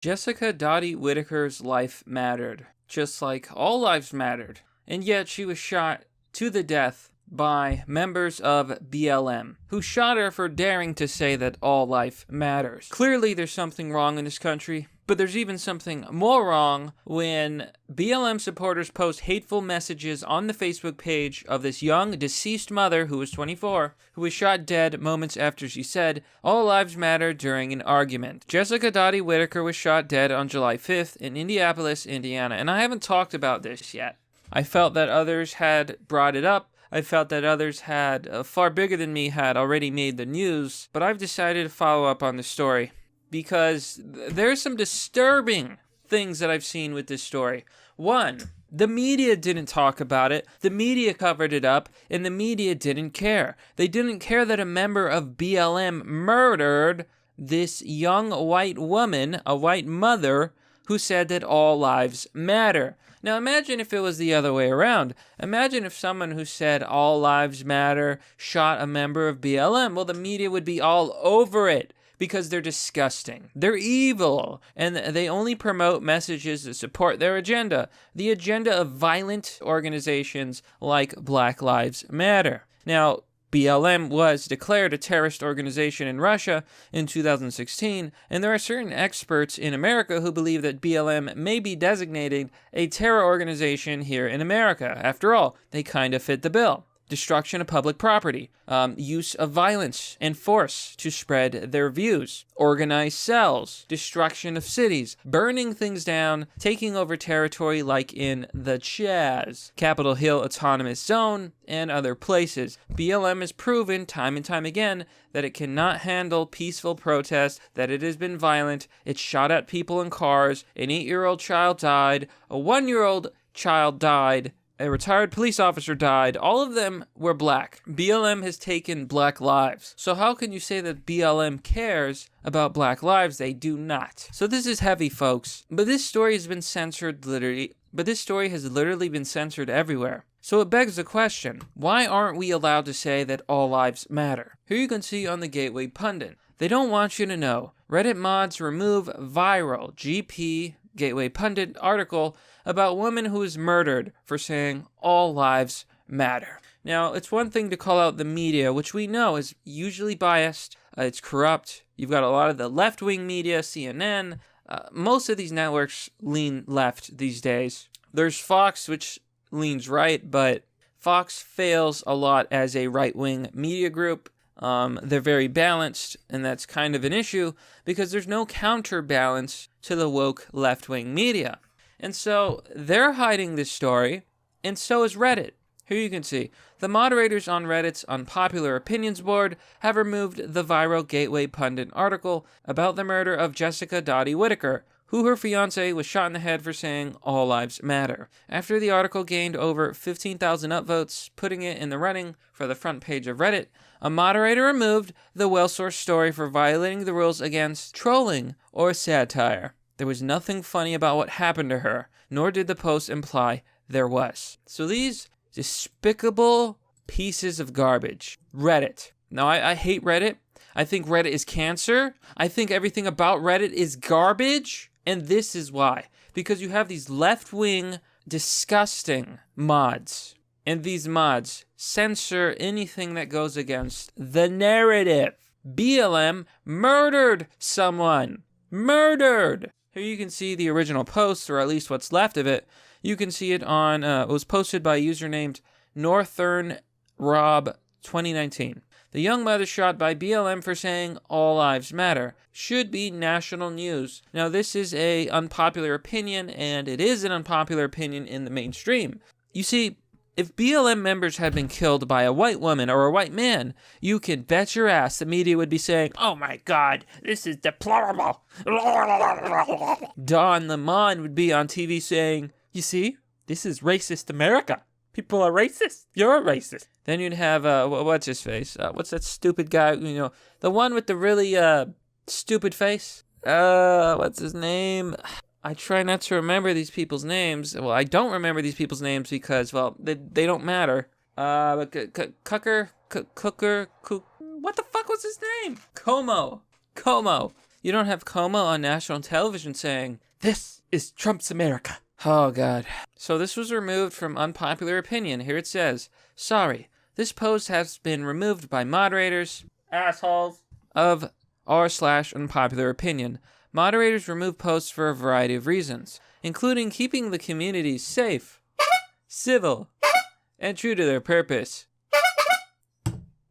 Jessica Dottie Whitaker's life mattered, just like all lives mattered, and yet she was shot to the death by members of BLM, who shot her for daring to say that all life matters. Clearly there's something wrong in this country, but there's even something more wrong when BLM supporters post hateful messages on the Facebook page of this young deceased mother who was 24, who was shot dead moments after she said, "All lives matter," during an argument. Jessica Dottie Whitaker was shot dead on July 5th in Indianapolis, Indiana, and I haven't talked about this yet. I felt that others had brought it up. I felt that others far bigger than me had already made the news, but I've decided to follow up on the story because there's some disturbing things that I've seen with this story. One, the media didn't talk about it. The media covered it up, and the media didn't care. They didn't care that a member of BLM murdered this young white woman, a white mother, who said that all lives matter. Now imagine if it was the other way around. Imagine if someone who said all lives matter shot a member of BLM. Well, the media would be all over it because they're disgusting. They're evil, and they only promote messages that support their agenda, the agenda of violent organizations like Black Lives Matter. Now, BLM was declared a terrorist organization in Russia in 2016, and there are certain experts in America who believe that BLM may be designated a terror organization here in America. After all, they kind of fit the bill. Destruction of public property, use of violence and force to spread their views, organized cells, destruction of cities, burning things down, taking over territory like in the Chaz, Capitol Hill Autonomous Zone, and other places. BLM has proven time and time again that it cannot handle peaceful protest, that it has been violent, it shot at people in cars, an 8-year-old child died, a 1-year-old child died, a retired police officer died. All of them were black. BLM has taken black lives. So how can you say that BLM cares about black lives? They do not. So this is heavy, folks. But this story has been censored literally been censored everywhere. So it begs the question, why aren't we allowed to say that all lives matter? Here you can see on the Gateway Pundit. They don't want you to know. Reddit mods remove viral GP Gateway Pundit article about woman who was murdered for saying all lives matter. Now, it's one thing to call out the media, which we know is usually biased, it's corrupt. You've got a lot of the left-wing media, CNN. Most of these networks lean left these days. There's Fox, which leans right, but Fox fails a lot as a right-wing media group. They're very balanced, and that's kind of an issue because there's no counterbalance to the woke left-wing media. And so they're hiding this story, and so is Reddit. Here you can see, the moderators on Reddit's Unpopular Opinions board have removed the viral Gateway Pundit article about the murder of Jessica Dottie Whitaker, who her fiancé was shot in the head for saying all lives matter. After the article gained over 15,000 upvotes, putting it in the running for the front page of Reddit, a moderator removed the well-sourced story for violating the rules against trolling or satire. There was nothing funny about what happened to her, nor did the post imply there was. So these despicable pieces of garbage. Reddit. Now, I hate Reddit. I think Reddit is cancer. I think everything about Reddit is garbage. And this is why. Because you have these left-wing, disgusting mods. And these mods censor anything that goes against the narrative. BLM murdered someone. Murdered! Here you can see the original post, or at least what's left of it. You can see it on, it was posted by a user named Northern Rob 2019. The young mother shot by BLM for saying all lives matter should be national news. Now this is a unpopular opinion, and it is an unpopular opinion in the mainstream. You see, if BLM members had been killed by a white woman or a white man, you can bet your ass the media would be saying, "Oh my God, this is deplorable." Don Lemon would be on TV saying, "You see, this is racist America. People are racist. You're a racist." Then you'd have, what's his face? What's that stupid guy, the one with the really stupid face? What's his name? I try not to remember these people's names. Well, I don't remember these people's names because, well, they don't matter. What the fuck was his name? Como. You don't have Como on national television saying, "This is Trump's America." Oh, God. So this was removed from unpopular opinion. Here it says, "Sorry, this post has been removed by moderators, assholes, of r/unpopular opinion. Moderators remove posts for a variety of reasons, including keeping the community safe, civil, and true to their purpose.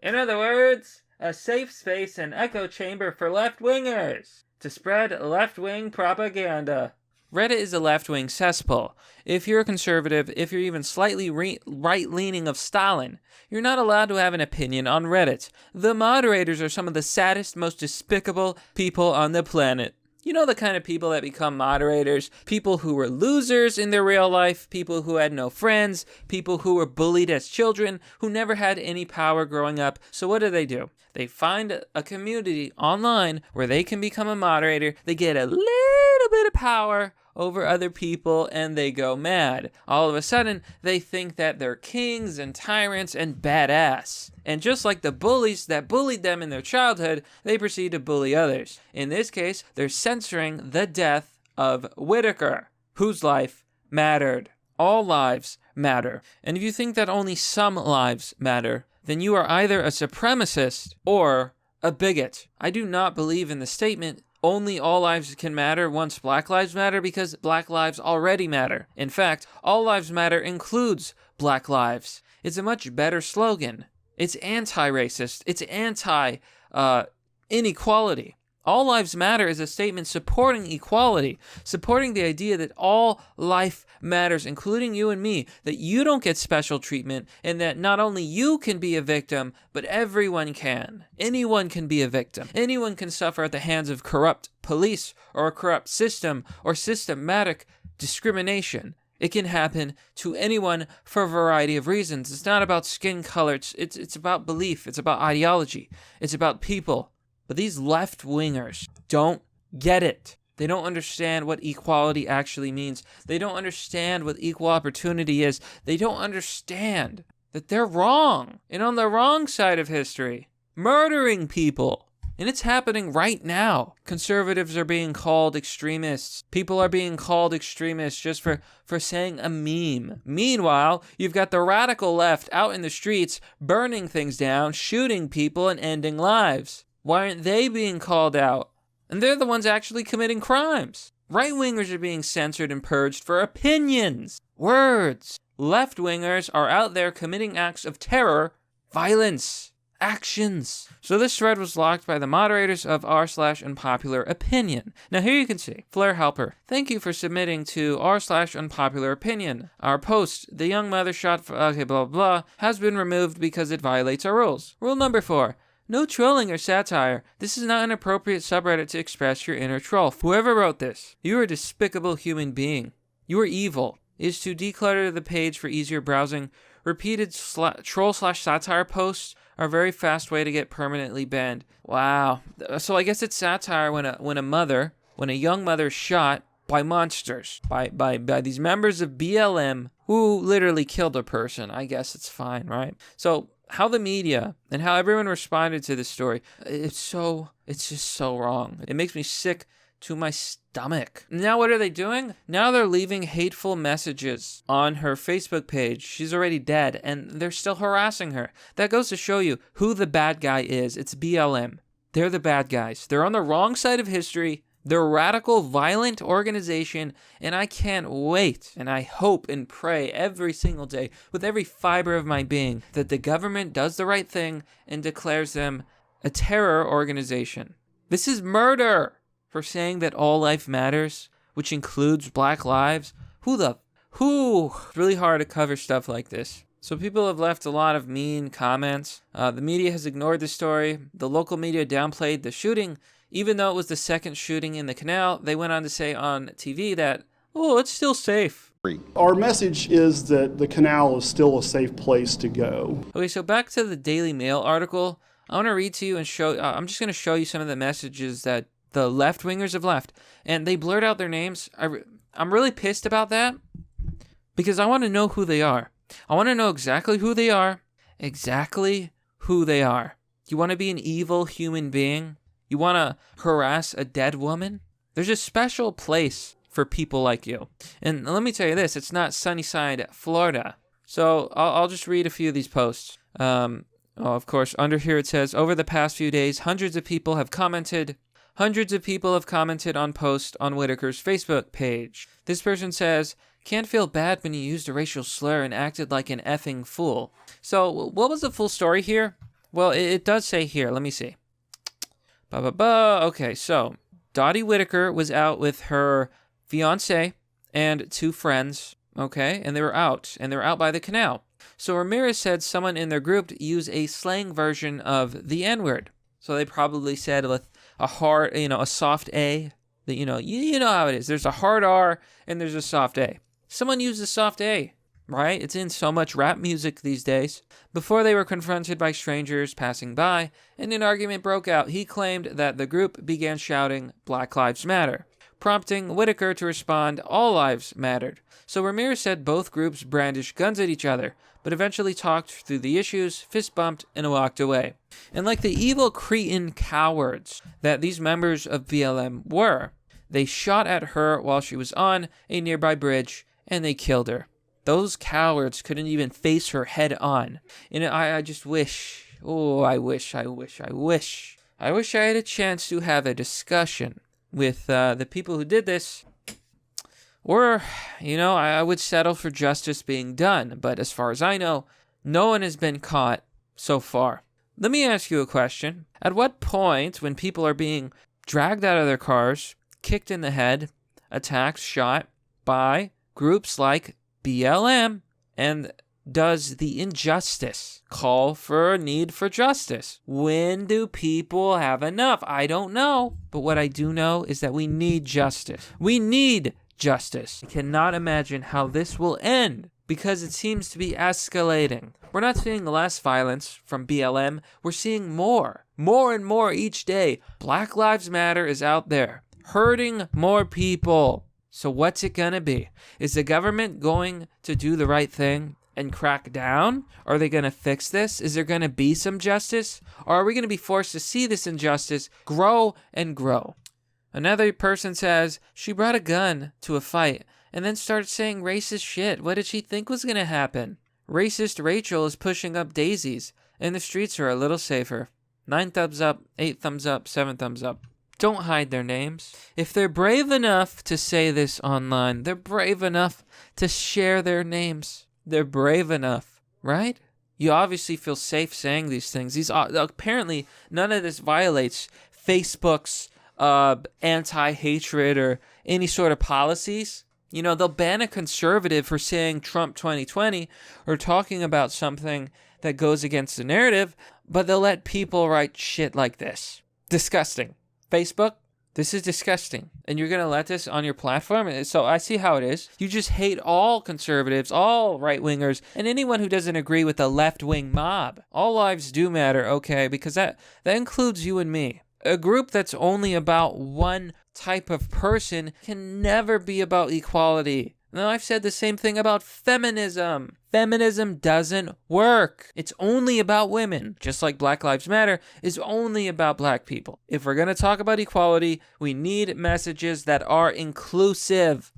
In other words, a safe space and echo chamber for left-wingers to spread left-wing propaganda." Reddit is a left-wing cesspool. If you're a conservative, if you're even slightly right-leaning of Stalin, you're not allowed to have an opinion on Reddit. The moderators are some of the saddest, most despicable people on the planet. You know the kind of people that become moderators? People who were losers in their real life, people who had no friends, people who were bullied as children, who never had any power growing up. So what do? They find a community online where they can become a moderator, they get a little bit of power over other people, and they go mad. All of a sudden, they think that they're kings and tyrants and badass. And just like the bullies that bullied them in their childhood, they proceed to bully others. In this case, they're censoring the death of Whitaker, whose life mattered. All lives matter. And if you think that only some lives matter, then you are either a supremacist or a bigot. I do not believe in the statement, "Only all lives can matter once Black Lives Matter," because Black lives already matter. In fact, all lives matter includes Black lives. It's a much better slogan. It's anti-racist. It's anti-inequality. All lives matter is a statement supporting equality, supporting the idea that all life matters, including you and me, that you don't get special treatment, and that not only you can be a victim, but everyone can. Anyone can be a victim. Anyone can suffer at the hands of corrupt police or a corrupt system or systematic discrimination. It can happen to anyone for a variety of reasons. It's not about skin color. It's about belief. It's about ideology. It's about people. But these left-wingers don't get it. They don't understand what equality actually means. They don't understand what equal opportunity is. They don't understand that they're wrong and on the wrong side of history, murdering people. And it's happening right now. Conservatives are being called extremists. People are being called extremists just for saying a meme. Meanwhile, you've got the radical left out in the streets, burning things down, shooting people, and ending lives. Why aren't they being called out? And they're the ones actually committing crimes. Right-wingers are being censored and purged for opinions, words. Left-wingers are out there committing acts of terror, violence, actions. So this thread was locked by the moderators of r/unpopular opinion. Now here you can see, Flair Helper, thank you for submitting to r/unpopular opinion. Our post, the young mother shot for, okay, blah, blah, has been removed because it violates our rules. Rule number 4. No trolling or satire. This is not an appropriate subreddit to express your inner troll. Whoever wrote this, you are a despicable human being. You are evil. Is to declutter the page for easier browsing. Repeated troll/satire posts are a very fast way to get permanently banned. Wow. So I guess it's satire when a young mother is shot by monsters, by these members of BLM who literally killed a person. I guess it's fine, right? So how the media and how everyone responded to this story, it's just so wrong. It makes me sick to my stomach. Now what are they doing? Now they're leaving hateful messages on her Facebook page. She's already dead, and they're still harassing her. That goes to show you who the bad guy is. It's BLM. They're the bad guys. They're on the wrong side of history. They're a radical, violent organization, and I can't wait, and I hope and pray every single day with every fiber of my being that the government does the right thing and declares them a terror organization. This is murder for saying that all life matters, which includes Black lives. It's really hard to cover stuff like this. So people have left a lot of mean comments. The media has ignored the story. The local media downplayed the shooting. Even though it was the second shooting in the canal, they went on to say on TV that, it's still safe. Our message is that the canal is still a safe place to go. Okay, so back to the Daily Mail article. I want to read to you and show, I'm just going to show you some of the messages that the left-wingers have left. And they blurred out their names. I'm really pissed about that because I want to know who they are. I want to know exactly who they are. Exactly who they are. You want to be an evil human being? You want to harass a dead woman? There's a special place for people like you. And let me tell you this, it's not Sunnyside, Florida. So I'll just read a few of these posts. Of course, under here it says, over the past few days, hundreds of people have commented on posts on Whitaker's Facebook page. This person says, can't feel bad when you used a racial slur and acted like an effing fool. So what was the full story here? Well, it does say here. Let me see. Okay, so Dottie Whitaker was out with her fiance and 2 friends, okay? And they were out by the canal. So Ramirez said someone in their group used a slang version of the N-word. So they probably said with a hard, a soft A. That, you know how it is. There's a hard R and there's a soft A. Someone used a soft A, right? It's in so much rap music these days. Before they were confronted by strangers passing by, and an argument broke out. He claimed that the group began shouting, Black Lives Matter, prompting Whitaker to respond, All Lives Mattered. So Ramirez said both groups brandished guns at each other, but eventually talked through the issues, fist bumped, and walked away. And like the evil Cretan cowards that these members of BLM were, they shot at her while she was on a nearby bridge, and they killed her. Those cowards couldn't even face her head on. And I just wish, I wish I had a chance to have a discussion with the people who did this. Or, I would settle for justice being done. But as far as I know, no one has been caught so far. Let me ask you a question. At what point, when people are being dragged out of their cars, kicked in the head, attacked, shot by groups like BLM, and does the injustice call for a need for justice? When do people have enough? I don't know. But what I do know is that we need justice. We need justice. I cannot imagine how this will end because it seems to be escalating. We're not seeing less violence from BLM. We're seeing more and more each day. Black Lives Matter is out there hurting more people. So what's it gonna be? Is the government going to do the right thing and crack down? Are they gonna fix this? Is there gonna be some justice? Or are we gonna be forced to see this injustice grow and grow? Another person says, she brought a gun to a fight and then started saying racist shit. What did she think was gonna happen? Racist Rachel is pushing up daisies and the streets are a little safer. 9 thumbs up, 8 thumbs up, 7 thumbs up. Don't hide their names. If they're brave enough to say this online, they're brave enough to share their names. They're brave enough, right? You obviously feel safe saying these things. Apparently, none of this violates Facebook's anti-hatred or any sort of policies. They'll ban a conservative for saying Trump 2020 or talking about something that goes against the narrative, but they'll let people write shit like this. Disgusting. Facebook, this is disgusting. And you're going to let this on your platform? So I see how it is. You just hate all conservatives, all right-wingers, and anyone who doesn't agree with the left-wing mob. All lives do matter, okay? Because that includes you and me. A group that's only about one type of person can never be about equality. Now, I've said the same thing about feminism. Feminism doesn't work. It's only about women. Just like Black Lives Matter is only about black people. If we're going to talk about equality, we need messages that are inclusive.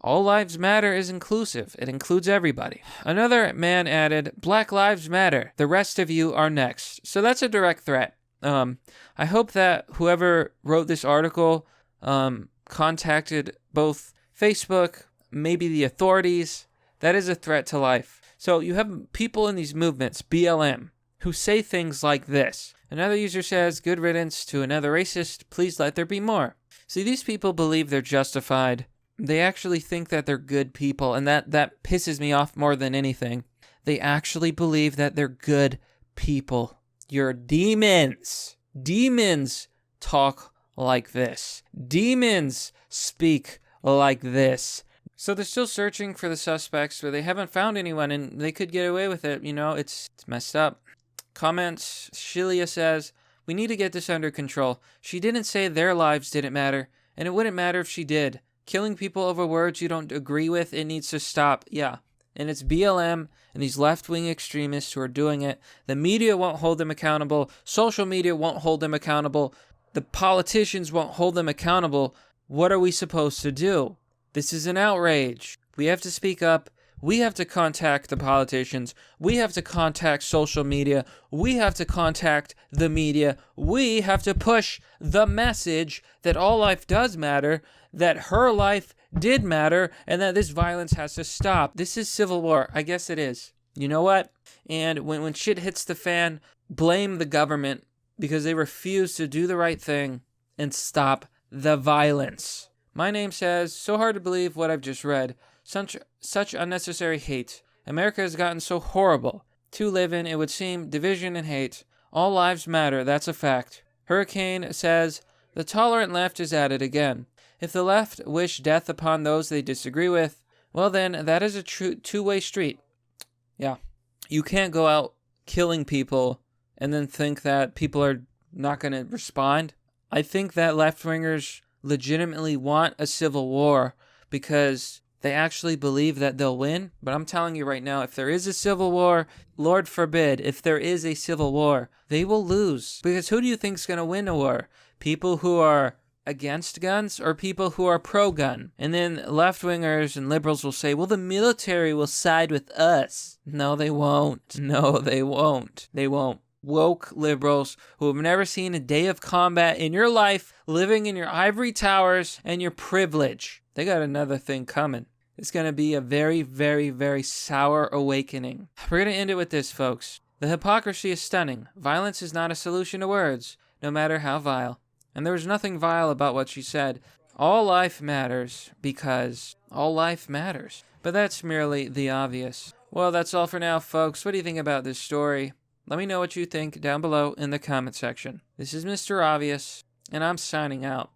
All lives matter is inclusive. It includes everybody. Another man added, Black Lives Matter. The rest of you are next. So that's a direct threat. I hope that whoever wrote this article contacted both Facebook, maybe the authorities. That is a threat to life. So you have people in these movements, BLM, who say things like this. Another user says, good riddance to another racist. Please let there be more. See, these people believe they're justified. They actually think that they're good people, and that pisses me off more than anything. They actually believe that they're good people. You're demons. Demons talk like this. Demons speak like this. So they're still searching for the suspects, but they haven't found anyone, and they could get away with it. It's messed up. Comments, Shilia says, we need to get this under control. She didn't say their lives didn't matter, and it wouldn't matter if she did. Killing people over words you don't agree with, it needs to stop. Yeah. And it's BLM and these left-wing extremists who are doing it. The media won't hold them accountable. Social media won't hold them accountable. the politicians won't hold them accountable, what are we supposed to do? This is an outrage. We have to speak up. We have to contact the politicians. We have to contact social media. We have to contact the media. We have to push the message that all life does matter, that her life did matter, and that this violence has to stop. This is civil war. I guess it is. You know what? And when shit hits the fan, blame the government because they refuse to do the right thing and stop the violence. My name says, so hard to believe what I've just read. Such unnecessary hate. America has gotten so horrible to live in, it would seem, division and hate. All lives matter, that's a fact. Hurricane says, the tolerant left is at it again. If the left wish death upon those they disagree with, well then, that is a true two-way street. Yeah. You can't go out killing people and then think that people are not going to respond. I think that left-wingers legitimately want a civil war because they actually believe that they'll win. But I'm telling you right now, if there is a civil war, Lord forbid, if there is a civil war, they will lose. Because who do you think is going to win a war? People who are against guns or people who are pro-gun? And then left-wingers and liberals will say, well, the military will side with us. No, they won't. No, they won't. They won't. Woke liberals who have never seen a day of combat in your life, living in your ivory towers and your privilege. They got another thing coming. It's going to be a very, very, very sour awakening. We're going to end it with this, folks. The hypocrisy is stunning. Violence is not a solution to words, no matter how vile. And there was nothing vile about what she said. All life matters because all life matters. But that's merely the obvious. Well, that's all for now, folks. What do you think about this story? Let me know what you think down below in the comment section. This is Mr. Obvious, and I'm signing out.